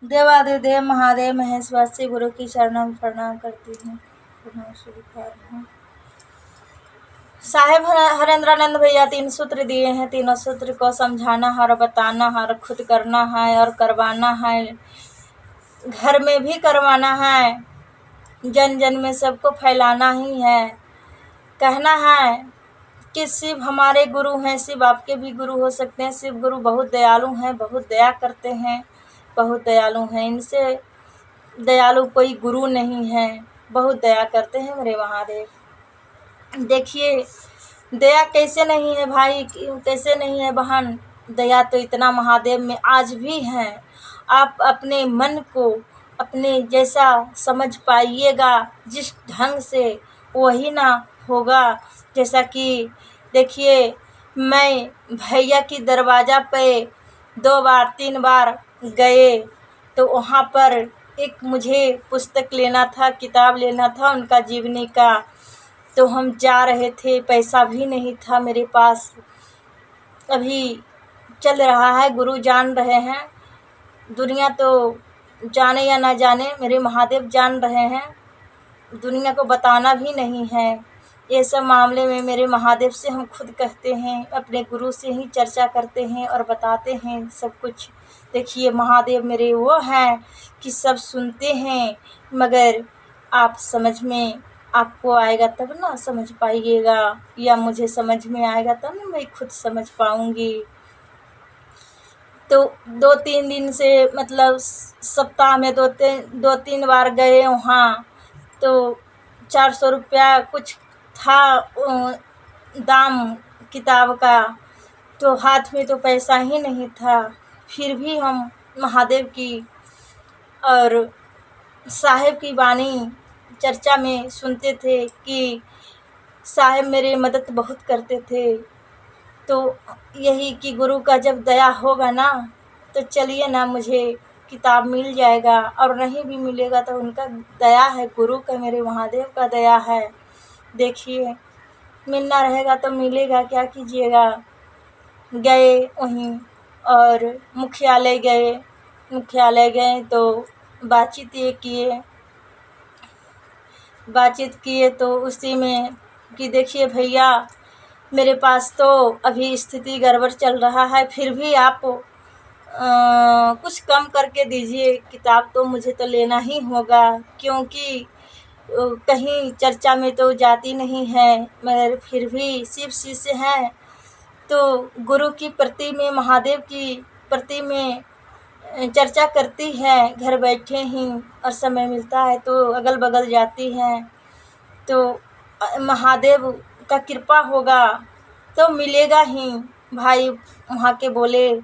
देवाधिदेव महादेव महेश्वरी गुरु की चरणों में प्रणाम करती हूँ। साहेब हरेंद्रानंद भैया 3 सूत्र दिए हैं। तीनों सूत्र को समझाना है और बताना है और खुद करना है और करवाना है, घर में भी करवाना है, जन जन में सबको फैलाना ही है। कहना है कि शिव हमारे गुरु हैं, शिव आपके भी गुरु हो सकते हैं। शिव गुरु बहुत दयालु हैं, बहुत दया करते हैं, बहुत दयालु हैं। इनसे दयालु कोई गुरु नहीं है, बहुत दया करते हैं मेरे महादेव। देखिए दया कैसे नहीं है भाई, कैसे नहीं है बहन, दया तो इतना महादेव में आज भी है। आप अपने मन को अपने जैसा समझ पाइएगा, जिस ढंग से वही ना होगा। जैसा कि देखिए मैं भैया की दरवाज़ा पे 2 बार 3 बार गए तो वहाँ पर एक मुझे पुस्तक लेना था, किताब लेना था उनका जीवनी का। तो हम जा रहे थे, पैसा भी नहीं था मेरे पास। अभी चल रहा है, गुरु जान रहे हैं, दुनिया तो जाने या ना जाने, मेरे महादेव जान रहे हैं, दुनिया को बताना भी नहीं है। ये सब मामले में मेरे महादेव से हम खुद कहते हैं, अपने गुरु से ही चर्चा करते हैं और बताते हैं सब कुछ। देखिए महादेव मेरे वो हैं कि सब सुनते हैं, मगर आप समझ में आपको आएगा तब ना समझ पाइएगा, या मुझे समझ में आएगा तब ना मैं खुद समझ पाऊँगी। तो 2-3 दिन से मतलब सप्ताह में 2-3 बार गए वहाँ, तो 400 रुपया कुछ था दाम किताब का, तो हाथ में तो पैसा ही नहीं था। फिर भी हम महादेव की और साहेब की वाणी चर्चा में सुनते थे कि साहेब मेरे मदद बहुत करते थे। तो यही कि गुरु का जब दया होगा ना तो चलिए ना, मुझे किताब मिल जाएगा, और नहीं भी मिलेगा तो उनका दया है, गुरु का मेरे महादेव का दया है। देखिए मिलना रहेगा तो मिलेगा, क्या कीजिएगा। गए वहीं और मुख्यालय गए तो बातचीत किए तो उसी में कि देखिए भैया मेरे पास तो अभी स्थिति गड़बड़ चल रहा है, फिर भी आप कुछ कम करके दीजिए, किताब तो मुझे तो लेना ही होगा, क्योंकि कहीं चर्चा में तो जाती नहीं है, मगर फिर भी शिव शिष्य हैं तो गुरु की प्रति में, महादेव की प्रति में चर्चा करती है, घर बैठे ही, और समय मिलता है तो अगल बगल जाती हैं। तो महादेव का कृपा होगा तो मिलेगा ही भाई। वहाँ के बोले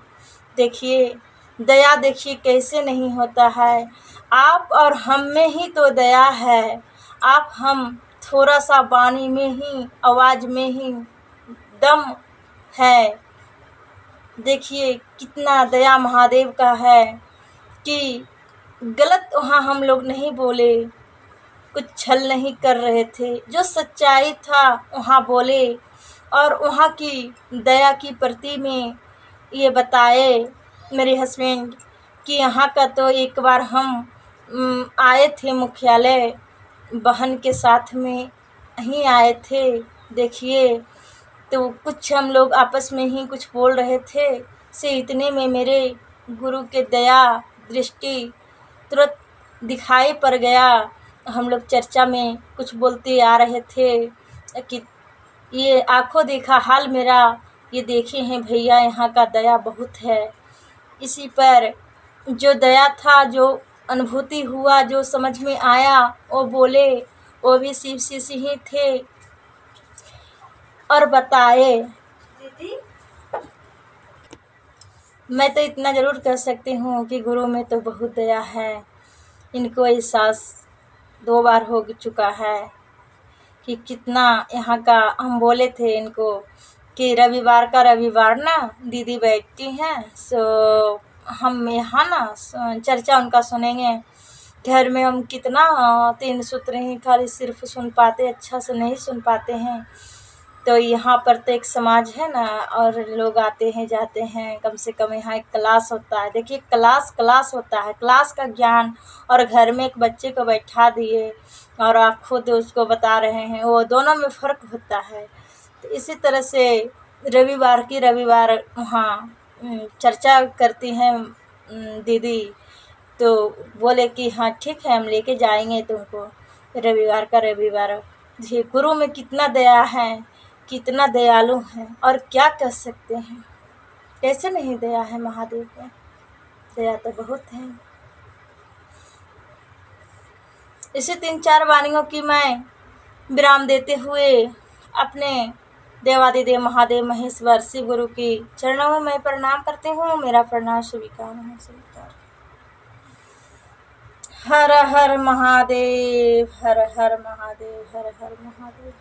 देखिए दया देखिए कैसे नहीं होता है, आप और हम में ही तो दया है। आप हम थोड़ा सा वाणी में ही, आवाज़ में ही दम है। देखिए कितना दया महादेव का है कि गलत वहाँ हम लोग नहीं बोले, कुछ छल नहीं कर रहे थे, जो सच्चाई था वहाँ बोले। और वहाँ की दया की प्रति में ये बताए मेरे हस्बैंड कि यहाँ का तो एक बार हम आए थे मुख्यालय, बहन के साथ में ही आए थे। देखिए तो कुछ हम लोग आपस में ही कुछ बोल रहे थे, से इतने में मेरे गुरु के दया दृष्टि तुरंत दिखाई पड़ गया। हम लोग चर्चा में कुछ बोलते आ रहे थे कि ये आँखों देखा हाल मेरा, ये देखे हैं भैया यहाँ का दया बहुत है। इसी पर जो दया था, जो अनुभूति हुआ, जो समझ में आया वो बोले, वो भी शिव शिष्य ही थे और बताए। मैं तो इतना ज़रूर कह सकती हूँ कि गुरु में तो बहुत दया है। इनको एहसास 2 बार हो चुका है कि कितना यहाँ का। हम बोले थे इनको कि रविवार ना दीदी बैठती हैं, सो हम यहाँ ना चर्चा उनका सुनेंगे। घर में हम कितना 3 सूत्र ही खाली सिर्फ सुन पाते, अच्छा से नहीं सुन पाते हैं। तो यहाँ पर तो एक समाज है ना, और लोग आते हैं जाते हैं, कम से कम यहाँ एक क्लास होता है। देखिए क्लास होता है, क्लास का ज्ञान, और घर में एक बच्चे को बैठा दिए और आप खुद उसको बता रहे हैं, वो दोनों में फ़र्क होता है। तो इसी तरह से रविवार वहाँ चर्चा करती हैं दीदी, तो बोले कि हाँ ठीक है, हम लेके जाएंगे तुमको रविवार। ये गुरु में कितना दया है, कितना दयालु है, और क्या कह सकते हैं, कैसे नहीं दया है महादेव में, दया तो बहुत है। इसी 3-4 वाणियों की मैं विराम देते हुए अपने देवादिदेव महादेव महेश्वर शिव गुरु की चरणों में मैं प्रणाम करती हूँ। मेरा प्रणाम स्वीकार है, स्वीकार। हर हर महादेव, हर हर महादेव, हर हर महादेव।